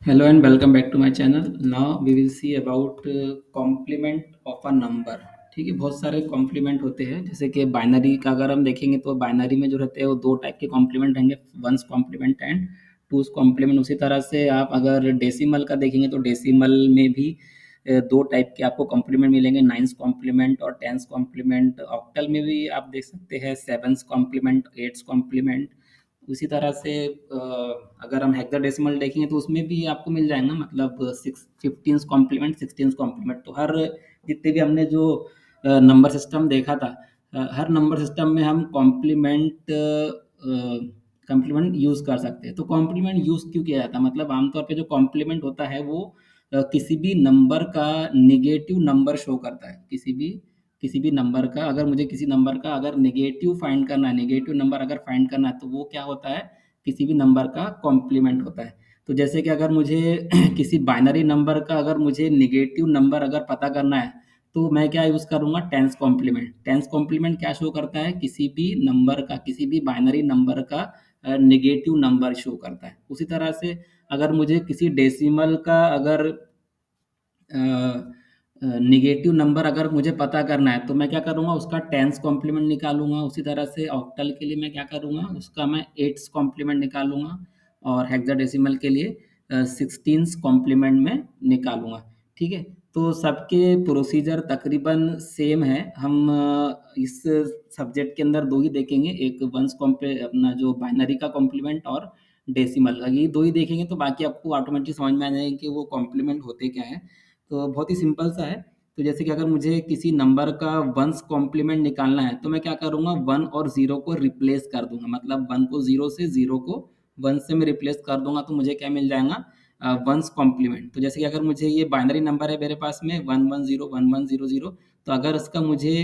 Hello and welcome back to my channel. Now we will see about complement of a number. ठीक है, बहुत सारे complement होते हैं। जैसे कि बाइनरी का अगर हम देखेंगे तो बाइनरी में जो रहते हैं वो दो टाइप के कॉम्प्लीमेंट रहेंगे, once complement and two's complement. उसी तरह से आप अगर डेसिमल का देखेंगे तो डेसिमल में भी दो टाइप के आपको कॉम्प्लीमेंट मिलेंगे, नाइन्स कॉम्प्लीमेंट और टेंस कॉम्प्लीमेंट। ऑक्टल में भी आप देख सकते हैं सेवन्स कॉम्प्लीमेंट, एट्स कॉम्प्लीमेंट। उसी तरह से अगर हम हेक्साडेसिमल देखेंगे तो उसमें भी आपको मिल जाएगा, मतलब six fifteen complement, sixteen complement. तो हर जितने भी हमने जो नंबर सिस्टम देखा था, हर नंबर सिस्टम में हम कॉम्प्लीमेंट यूज़ कर सकते हैं। तो कॉम्प्लीमेंट यूज़ क्यों किया जाता है, मतलब आमतौर पे जो कॉम्प्लीमेंट होता है वो किसी भी नंबर का निगेटिव नंबर शो करता है। किसी भी नंबर का, अगर मुझे किसी नंबर का अगर नेगेटिव फाइंड करना है, नेगेटिव नंबर अगर फाइंड करना है तो वो क्या होता है, किसी भी नंबर का कॉम्प्लीमेंट होता है। तो जैसे कि अगर मुझे किसी बाइनरी नंबर का अगर मुझे नेगेटिव नंबर अगर पता करना है तो मैं क्या यूज़ करूँगा, टेंस कॉम्प्लीमेंट। टेंस कॉम्प्लीमेंट क्या शो करता है, किसी भी नंबर का, किसी भी बाइनरी नंबर का नेगेटिव नंबर शो करता है। उसी तरह से अगर मुझे किसी डेसिमल का अगर नेगेटिव नंबर अगर मुझे पता करना है तो मैं क्या करूँगा, उसका टेंस कॉम्प्लीमेंट निकालूंगा। उसी तरह से ऑक्टल के लिए मैं क्या करूँगा, उसका मैं एट्स कॉम्प्लीमेंट निकालूंगा, और हेक्साडेसिमल के लिए सिक्सटीन्स कॉम्प्लीमेंट में निकालूंगा। ठीक है, तो सबके प्रोसीजर तकरीबन सेम है। हम इस सब्जेक्ट के अंदर दो ही देखेंगे, एक वंस कॉम्प्ले अपना जो बाइनरी का कॉम्प्लीमेंट और डेसिमल का, ये दो ही देखेंगे। तो बाकी आपको ऑटोमेटिक समझ में आ जाएगा कि वो कॉम्प्लीमेंट होते क्या है। तो बहुत ही सिंपल सा है। तो जैसे कि अगर मुझे किसी नंबर का वंस कॉम्प्लीमेंट निकालना है तो मैं क्या करूँगा, वन और ज़ीरो को रिप्लेस कर दूंगा, मतलब वन को ज़ीरो से, ज़ीरो को वन से मैं रिप्लेस कर दूंगा तो मुझे क्या मिल जाएगा, वंस कॉम्प्लीमेंट। तो जैसे कि अगर मुझे ये बाइनरी नंबर है मेरे पास में one one zero one one zero zero, तो अगर इसका मुझे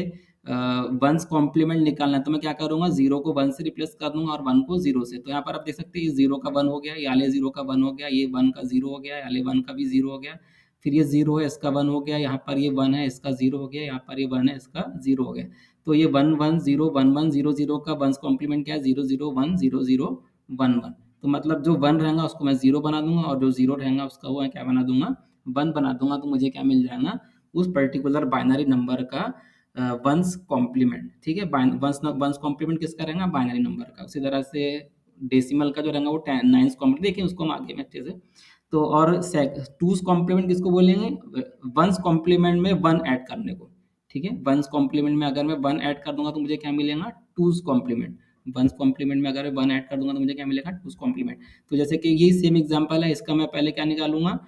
वंस कॉम्प्लीमेंट निकालना है तो मैं क्या करूँगा, ज़ीरो को वन से रिप्लेस कर दूंगा और वन को ज़ीरो से। तो यहाँ पर आप देख सकते हैं ये ज़ीरो का वन हो गया, ये वाले ज़ीरो का वन हो गया, ये वन का ज़ीरो हो गया, ये वाले वन का भी ज़ीरो हो गया। फिर ये ज़ीरो है, इसका वन हो गया, यहाँ पर ये वन है, इसका ज़ीरो हो गया, यहाँ पर ये वन है, इसका ज़ीरो हो गया। तो ये one one zero one one zero zero का वंस कॉम्प्लीमेंट क्या है, zero zero one zero zero one one. तो मतलब जो वन रहेगा उसको मैं ज़ीरो बना दूंगा, और जो ज़ीरो रहेगा उसका वो मैं क्या बना दूंगा, वन बना दूंगा। तो मुझे क्या मिल जाएगा, उस पर्टिकुलर बाइनरी नंबर का वंस कॉम्प्लीमेंट। ठीक है, वंस वंस कॉम्प्लीमेंट किसका रहेगा, बाइनरी नंबर का। उसी तरह से डेसिमल का जो रहेगा वो नाइन्स कॉम्प्लीमेंट, देखिए उसको हम आगे में अच्छे से। तो और टूस कॉम्प्लीमेंट किसको बोलेंगे, वंस कॉम्प्लीमेंट में वन ऐड करने को। ठीक है, वंस कॉम्प्लीमेंट में अगर मैं वन ऐड कर दूंगा तो मुझे क्या मिलेगा, टूस कॉम्प्लीमेंट। वंस कॉम्प्लीमेंट में अगर मैं वन ऐड कर दूंगा तो मुझे क्या मिलेगा, टूस कॉम्प्लीमेंट। तो जैसे कि ये सेम एग्जांपल है, इसका मैं पहले क्या निकालूंगा,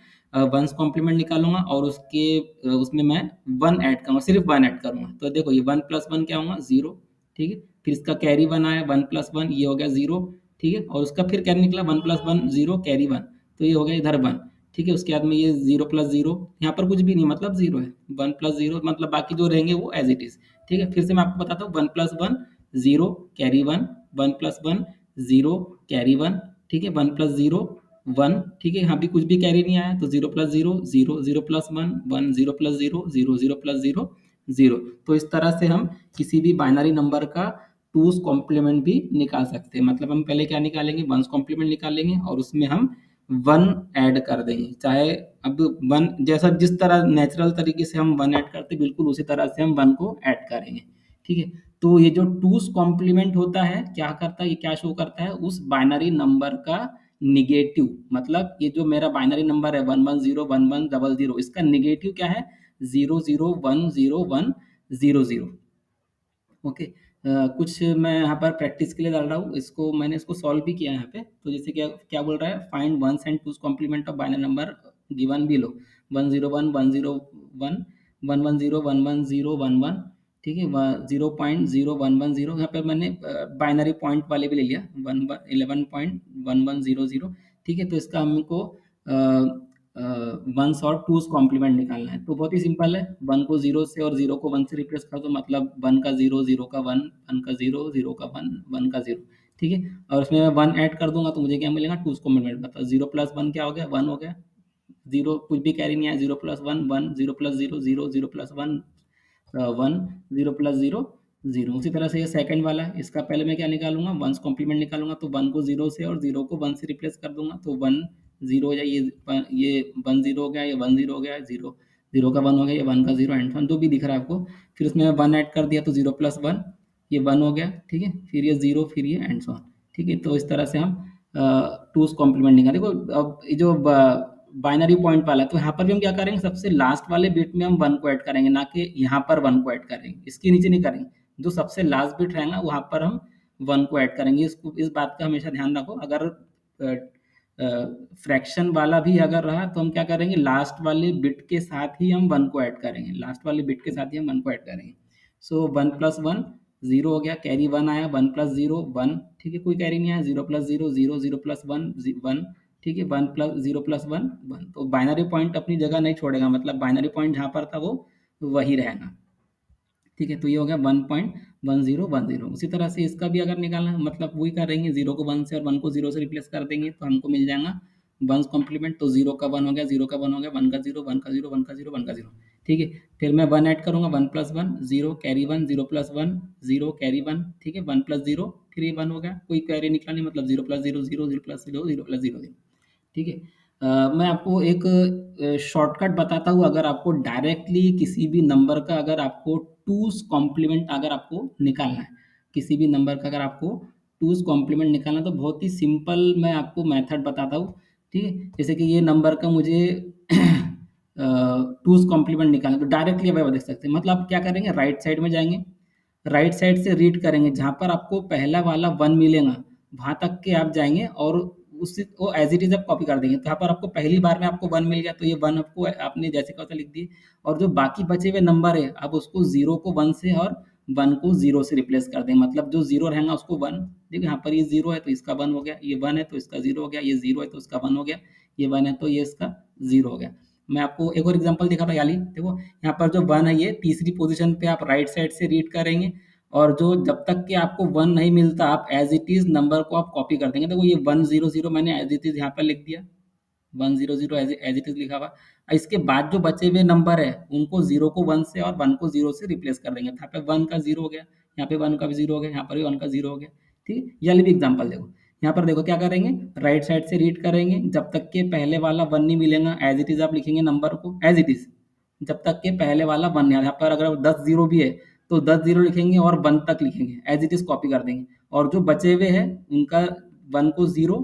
वंस कॉम्प्लीमेंट निकालूंगा, और उसके उसमें मैं वन ऐड करूंगा, सिर्फ वन ऐड करूंगा। तो देखो ये वन प्लस वन क्या होगा, जीरो। ठीक है, फिर इसका कैरी वन आया, वन प्लस वन, ये हो गया जीरो। ठीक है, और उसका फिर कैरी निकला, one plus one zero, carry one, तो ये हो गया इधर वन। ठीक है, उसके बाद में ये जीरो प्लस जीरो, यहाँ पर कुछ भी नहीं, मतलब जीरो है। वन प्लस जीरो मतलब बाकी जो रहेंगे वो एज इट इज। ठीक है, फिर से मैं आपको बताता हूँ, one plus one zero, carry one, one plus one zero, carry one. ठीक है, वन प्लस जीरो वन। ठीक है, यहाँ भी कुछ भी कैरी नहीं आया, तो zero plus zero zero, zero plus one one, zero plus zero zero, zero plus zero zero. तो इस तरह से हम किसी भी बाइनरी नंबर का टूस कॉम्प्लीमेंट भी निकाल सकते हैं। मतलब हम पहले क्या निकालेंगे, वंस कॉम्प्लीमेंट निकालेंगे, और उसमें हम वन ऐड कर देंगे। चाहे अब वन जैसा जिस तरह नेचुरल तरीके से हम वन ऐड करते हैं, बिल्कुल उसी तरह से हम वन को ऐड करेंगे। ठीक है, तो ये जो टूस कॉम्प्लीमेंट होता है क्या करता है, ये क्या शो करता है, उस बाइनरी नंबर का निगेटिव। मतलब ये जो मेरा बाइनरी नंबर है one one zero one one double zero, इसका निगेटिव क्या है, zero one zero zero. Okay, कुछ मैं यहाँ पर प्रैक्टिस के लिए डाल रहा हूँ, इसको मैंने इसको सॉल्व भी किया है यहाँ पे। तो जैसे क्या क्या बोल रहा है, find ones and two's complement of binary number given below, one zero one one zero one, one one zero one one zero one one. ठीक है, zero point zero one one zero, यहाँ पे मैंने बाइनरी पॉइंट वाले भी ले लिया, one one 11.1100। ठीक है, तो इसका हमको वंस और टूस कॉम्प्लीमेंट निकालना है। तो बहुत ही सिंपल है, वन को जीरो से और जीरो को वन से रिप्लेस कर दो, मतलब वन का जीरो, जीरो का वन, वन का जीरो, जीरो का वन, वन का जीरो। ठीक है, और उसमें मैं वन ऐड कर दूंगा तो मुझे क्या मिलेगा, टूस कॉम्प्लीमेंट। बताओ जीरो प्लस वन क्या हो गया, वन हो गया। जीरो कुछ भी कैरी नहीं आया, zero plus one one, zero plus zero zero, zero plus one one, zero plus zero zero. उसी तरह से ये सेकंड वाला है, इसका पहले मैं क्या निकालूंगा, वंस कॉम्प्लीमेंट निकालूंगा, तो वन को जीरो से और जीरो को वन से रिप्लेस कर दूंगा, तो वन जीरो हो जाए, ये 10 हो गया, ये 10 हो गया, जीरो जीरो का 1 हो गया, ये 1 का 0 एंड वन जो भी दिख रहा है आपको। फिर उसमें 1 ऐड कर दिया तो 0+1, ये 1 हो गया, ठीक है, फिर ये 0, फिर ये एंड सो ऑन। ठीक है, तो इस तरह से हम टूज कॉम्प्लीमेंट निकाल। देखो अब ये जो बाइनरी पॉइंट वाला है, तो यहाँ पर भी हम क्या करेंगे, सबसे लास्ट वाले बिट में हम 1 को ऐड करेंगे, ना कि यहाँ पर 1 को ऐड करेंगे, इसके नीचे नहीं करेंगे। जो सबसे लास्ट बिट रहेगा वहाँ पर हम 1 को ऐड करेंगे। इस बात का हमेशा ध्यान रखो। अगर फ्रैक्शन वाला भी अगर रहा तो हम क्या करेंगे, लास्ट वाले बिट के साथ ही हम 1 को ऐड करेंगे, लास्ट वाले बिट के साथ ही हम 1 को ऐड करेंगे। सो 1+1 0 हो गया, कैरी 1 आया, 1+0 1, ठीक है, कोई कैरी नहीं आया, 0+0 0, 0+1 1, ठीक है, 0+1 1। तो बाइनरी पॉइंट अपनी जगह नहीं छोड़ेगा, मतलब बाइनरी पॉइंट जहाँ पर था वो वही रहेगा। ठीक है, तो ये हो गया 1.1010। उसी तरह से इसका भी अगर निकालना है, मतलब वही करेंगे, 0 को 1 से और 1 को 0 से रिप्लेस कर देंगे, तो हमको मिल जाएगा 1's कॉम्प्लीमेंट। तो 0 का 1 हो गया, 0 का 1 हो गया, 1 का 0, 1 का 0, 1 का 0, 1 का 0। ठीक है, फिर मैं 1 ऐड करूंगा, 1+1 0 कैरी 1, 0+1 0 कैरी 1, ठीक है, 1+0 फिर ये 1 हो गया, कोई कैरी निकला नहीं, मतलब 0+0 0, 0+0 0+0 0। ठीक है, मैं आपको एक शॉर्टकट बताता हूँ। अगर आपको डायरेक्टली किसी भी नंबर का अगर आपको टूज़ कॉम्प्लीमेंट अगर आपको निकालना है, किसी भी नंबर का अगर आपको टूज़ कॉम्प्लीमेंट निकालना है, तो बहुत ही सिंपल मैं आपको मेथड बताता हूँ। ठीक है, जैसे कि ये नंबर का मुझे टूज़ कॉम्प्लीमेंट निकालना है, तो डायरेक्टली अब आप देख सकते हैं। मतलब आप क्या करेंगे, राइट साइड में जाएंगे, राइट साइड से रीड करेंगे, जहाँ पर आपको पहला वाला 1 मिलेगा वहाँ तक के आप जाएंगे और उसी को एज इट इज आप कॉपी कर देंगे। तो यहाँ पर आपको पहली बार में आपको 1 मिल गया, तो ये 1 आपको आपने जैसे कहा था लिख दिए। और जो बाकी बचे हुए नंबर है, अब उसको 0 को 1 से और 1 को 0 से रिप्लेस कर देंगे। मतलब जो 0 रहेगा उसको 1, देखिए यहाँ पर ये 0 है तो इसका 1 हो गया, ये 1 है तो इसका 0 हो गया, ये 0 है तो इसका 1 हो गया, ये 1 है तो ये इसका 0 हो गया। मैं आपको एक और एग्जांपल दिखा था, याली देखो यहाँ पर जो 1 है ये तीसरी पोजीशन पे आप राइट साइड से रीड करेंगे, और जो जब तक कि आपको 1 नहीं मिलता आप एज इट इज नंबर को आप कॉपी कर देंगे। देखो ये 100 मैंने एज इट इज यहाँ पर लिख दिया, 100 एज इट इज लिखा हुआ। इसके बाद जो बचे हुए नंबर है उनको 0 को 1 से और 1 को 0 से रिप्लेस कर देंगे। तो यहाँ पे 1 का 0 हो गया, यहाँ पे 1 का भी 0 हो गया, यहाँ पर भी 1 का 0 हो गया। ठीक है, ये भी एग्जाम्पल देखो, यहाँ पर देखो क्या करेंगे, राइट साइड से रीड करेंगे, जब तक के पहले वाला 1 नहीं मिलेगा एज इट इज आप लिखेंगे नंबर को एज इट इज, जब तक के पहले वाला 1 यहाँ पर अगर 10 जीरो भी है तो 10 जीरो लिखेंगे और 1 तक लिखेंगे, एज इट इज कॉपी कर देंगे। और जो बचे हुए हैं उनका 1 को 0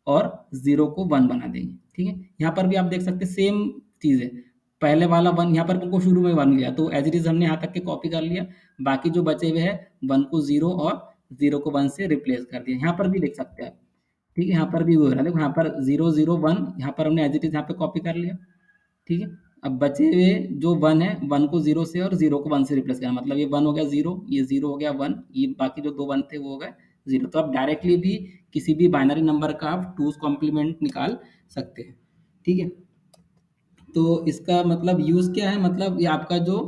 और 0 को 1 बना देंगे। ठीक है, यहाँ पर भी आप देख सकते हैं सेम चीज़ है, पहले वाला 1 यहाँ पर हमको शुरू में 1 गया तो एज इट इज हमने यहाँ तक के कॉपी कर लिया, बाकी जो बचे हुए हैं 1 को 0 और 0 को 1 से रिप्लेस कर दिया। यहाँ पर भी देख सकते हैं आप। ठीक है, यहाँ पर भी वो हो रहा है, देखो यहाँ पर 0 0 1 यहाँ पर हमने एज इट इज यहाँ पे कॉपी कर लिया। ठीक है, अब बचे हुए जो 1 है, 1 को 0 से और 0 को 1 से रिप्लेस करना, मतलब ये 1 हो गया 0, ये 0 हो गया 1, ये बाकी जो 2 1 थे वो हो गए 0। तो आप डायरेक्टली भी किसी भी बाइनरी नंबर का आप टूज कॉम्प्लीमेंट निकाल सकते हैं। ठीक है, तो इसका मतलब यूज़ क्या है, मतलब ये आपका जो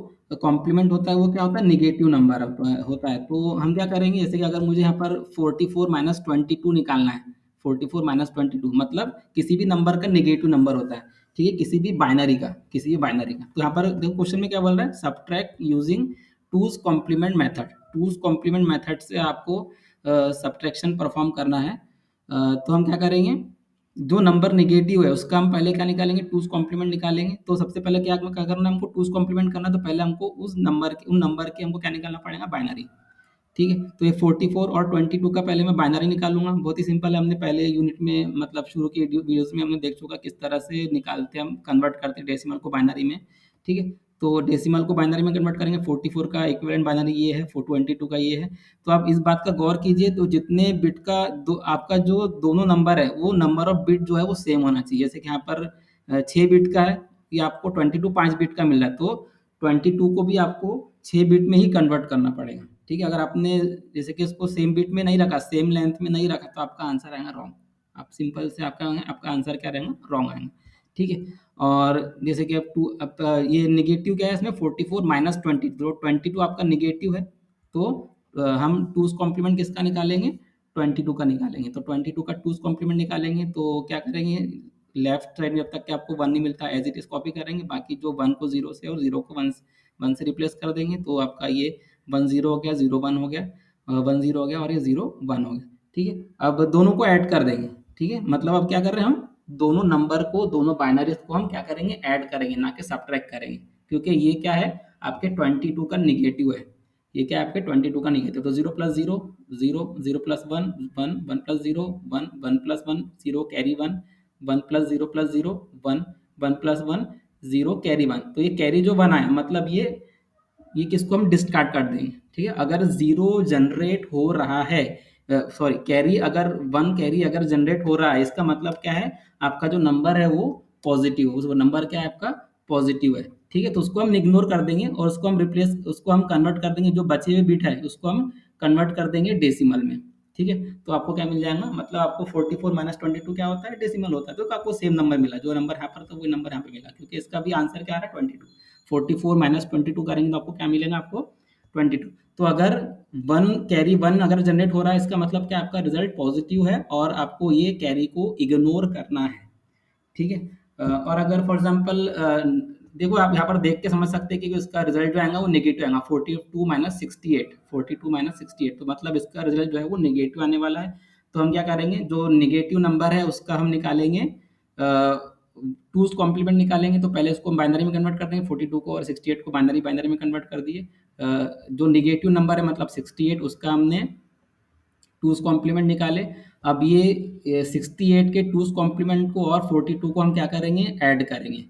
कॉम्प्लीमेंट होता है वो क्या होता है, निगेटिव नंबर होता है। तो हम क्या करेंगे, जैसे कि अगर मुझे यहाँ पर 44 माइनस 22 निकालना है, 44 माइनस 22 मतलब किसी भी नंबर का निगेटिव नंबर होता है। ठीक है, किसी भी बाइनरी का। तो यहाँ पर देखो क्वेश्चन में क्या बोल रहा है, subtract using two's complement method. Two's complement method से आपको सब्ट्रैक्शन परफॉर्म करना है। तो हम क्या करेंगे, जो नंबर नेगेटिव है उसका हम पहले क्या निकालेंगे, टूज कॉम्प्लीमेंट निकालेंगे। तो सबसे पहले क्या करना है, हमको टूज कॉम्प्लीमेंट करना है, तो पहले हमको उन नंबर के हमको क्या निकालना पड़ेगा, बाइनरी। ठीक है, तो ये 44 और 22 का पहले मैं बाइनरी निकालूंगा। बहुत ही सिंपल है, हमने पहले यूनिट में मतलब शुरू की वीडियोस में हमने देख चुका किस तरह से निकालते हैं, हम कन्वर्ट करते हैं डेसिमल को बाइनरी में। ठीक है, तो डेसिमल को बाइनरी में कन्वर्ट करेंगे, 44 का इक्विवेलेंट बाइनरी ये है, 422 का ये है। तो आप इस बात का गौर कीजिए, तो जितने बिट का आपका जो दोनों नंबर है वो नंबर ऑफ बिट जो है वो सेम होना चाहिए। जैसे कि यहाँ पर 6 बिट का है, ये आपको 22 5 बिट का मिल रहा है, तो 22 को भी आपको 6 बिट में ही कन्वर्ट करना पड़ेगा। ठीक है, अगर आपने जैसे कि इसको सेम बिट में नहीं रखा, सेम लेंथ में नहीं रखा, तो आपका आंसर आएगा रॉन्ग। आप सिंपल से आपका आंसर क्या रहेगा, रॉन्ग आएगा। ठीक है, और जैसे कि अब ये नेगेटिव क्या है इसमें, 44 माइनस 20, तो 22 आपका नेगेटिव है। तो हम टूज कॉम्प्लीमेंट किसका निकालेंगे, 22 का निकालेंगे। तो 22 का टूज कॉम्प्लीमेंट निकालेंगे तो क्या करेंगे, लेफ्ट साइड में जब तक कि आपको 1 नहीं मिलता एज इट इज कॉपी करेंगे, बाकी जो 1 को 0 से और 0 को 1 से रिप्लेस कर देंगे। तो आपका ये 1 0 हो गया, 0 1 हो गया, 1 0 हो गया और ये 0 1 हो गया। ठीक है, अब दोनों को ऐड कर देंगे। ठीक है, मतलब अब क्या कर रहे हैं हम, दोनों नंबर को, दोनों बाइनरीज को हम क्या करेंगे, ऐड करेंगे, ना कि सब्ट्रैक्ट करेंगे, क्योंकि ये क्या है, आपके 22 का निगेटिव है। ये क्या है, आपके 22 का निगेटिव। तो zero plus zero, zero, zero plus one, one, one plus zero, one, one plus one, zero carry one, one plus zero, one, one plus one, zero carry one. तो ये कैरी जो वन आया, मतलब ये किसको हम discard कर देंगे, ठीक है। अगर जीरो जनरेट हो रहा है, सॉरी, कैरी अगर वन कैरी अगर जनरेट हो रहा है, इसका मतलब क्या है, आपका जो नंबर है वो पॉजिटिव, वो नंबर क्या है आपका, पॉजिटिव है, ठीक है। तो उसको हम इग्नोर कर देंगे और उसको हम कन्वर्ट कर देंगे, जो बचे हुए बिट है उसको हम कन्वर्ट कर देंगे डेसिमल में, ठीक है। तो आपको क्या मिल जाएगा, मतलब आपको 44 माइनस 22 क्या होता है, डेसिमल होता है। तो आपको सेम नंबर मिला, जो नंबर यहाँ पर था वही नंबर यहाँ पे मिला, क्योंकि इसका भी आंसर क्या आ रहा है, 22। 44 माइनस 22 करेंगे तो आपको क्या मिलेगा, आपको 22। तो अगर वन कैरी वन अगर जनरेट हो रहा है, इसका मतलब क्या, आपका रिजल्ट पॉजिटिव है और आपको ये कैरी को इग्नोर करना है, ठीक है। और अगर फॉर एग्जाम्पल देखो, आप यहाँ पर देख के समझ सकते हैं कि उसका रिजल्ट जो आएगा वो नेगेटिव आएगा, 42 माइनस 68, 42 माइनस 68, तो मतलब इसका रिजल्ट जो है वो नेगेटिव आने वाला है। तो हम क्या करेंगे, जो नेगेटिव नंबर है उसका हम निकालेंगे, टूज कॉम्प्लीमेंट निकालेंगे। तो पहले उसको बाइनरी में कन्वर्ट कर देंगे, 42 को और 68 को बाइनरी बाइनरी में कन्वर्ट कर दिए। जो नेगेटिव नंबर है मतलब 68, उसका हमने टूज कॉम्प्लीमेंट निकाले। अब ये 68 के टूज कॉम्प्लीमेंट को और 42 को हम क्या करेंगे, ऐड करेंगे।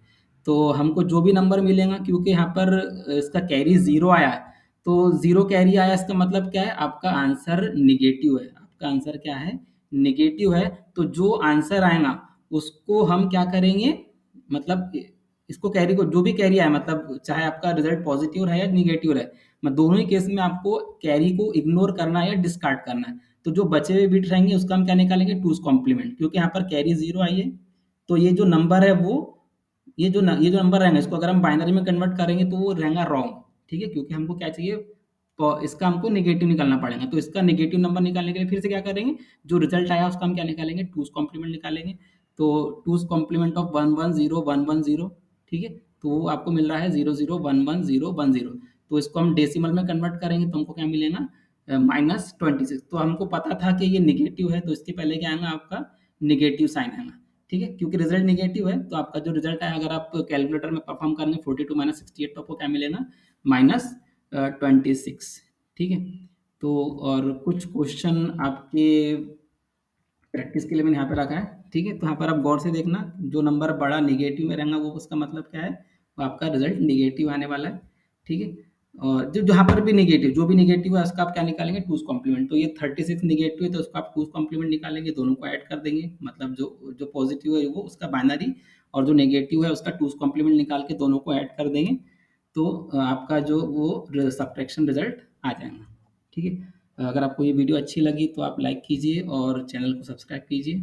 तो हमको जो भी नंबर मिलेगा, क्योंकि यहाँ पर इसका कैरी जीरो आया है, तो जीरो कैरी आया, इसका मतलब क्या है, आपका आंसर निगेटिव है। आपका आंसर क्या है, निगेटिव है। तो जो आंसर आएगा उसको हम क्या करेंगे, मतलब इसको कैरी को, जो भी कैरी आए, मतलब चाहे आपका रिजल्ट पॉजिटिव रहे या निगेटिव रहे, मैं दोनों ही केस में आपको कैरी को इग्नोर करना है या डिस्कार्ड करना है। तो जो बचे हुए बिट रहेंगे उसका हम क्या निकालेंगे, टूज कॉम्प्लीमेंट, क्योंकि यहाँ पर कैरी जीरो आई है। तो ये जो नंबर है वो, ये जो नंबर रहेंगे, इसको अगर हम बाइनरी में कन्वर्ट करेंगे तो वो रहेगा रॉन्ग, ठीक है। क्योंकि हमको क्या चाहिए, तो इसका हमको नेगेटिव निकालना पड़ेगा। तो इसका नेगेटिव नंबर निकालने के लिए फिर से क्या करेंगे, जो रिजल्ट आया उसका हम क्या निकालेंगे, टूज कॉम्प्लीमेंट निकालेंगे। तो टूज कॉम्प्लीमेंट ऑफ 110 110, ठीक है। तो वो आपको मिल रहा है 0011 010। तो इसको हम डेसिमल में कन्वर्ट करेंगे तो हमको क्या मिलेगा, -26। तो हमको पता था कि ये निगेटिव है, तो इसके पहले क्या आएगा, आपका निगेटिव साइन आएगा, ठीक है। क्योंकि रिजल्ट निगेटिव है, तो आपका जो रिजल्ट है, अगर आप कैलकुलेटर में परफॉर्म करेंगे 42 माइनस 68, तो आपको क्या मिलेगा, -26, ठीक है। तो और कुछ क्वेश्चन आपके प्रैक्टिस के लिए मैंने यहाँ पे रखा है, ठीक है। तो यहाँ पर आप गौर से देखना, जो नंबर बड़ा नेगेटिव में रहेगा वो, उसका मतलब क्या है, वो आपका रिजल्ट नेगेटिव आने वाला है, ठीक है। और जो जहाँ पर भी नेगेटिव, जो भी नेगेटिव है उसका आप क्या निकालेंगे, टूज कॉम्प्लीमेंट। तो ये 36 नेगेटिव है, तो उसको आप टूज कॉम्प्लीमेंट निकालेंगे, दोनों को ऐड कर देंगे, मतलब जो जो पॉजिटिव है वो उसका बाइनरी, और जो नेगेटिव है उसका टूज कॉम्प्लीमेंट निकाल के दोनों को ऐड कर देंगे। तो आपका जो वो सब्ट्रैक्शन रिजल्ट आ जाएगा, ठीक है। अगर आपको ये वीडियो अच्छी लगी तो आप लाइक कीजिए और चैनल को सब्सक्राइब कीजिए।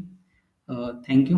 Thank you.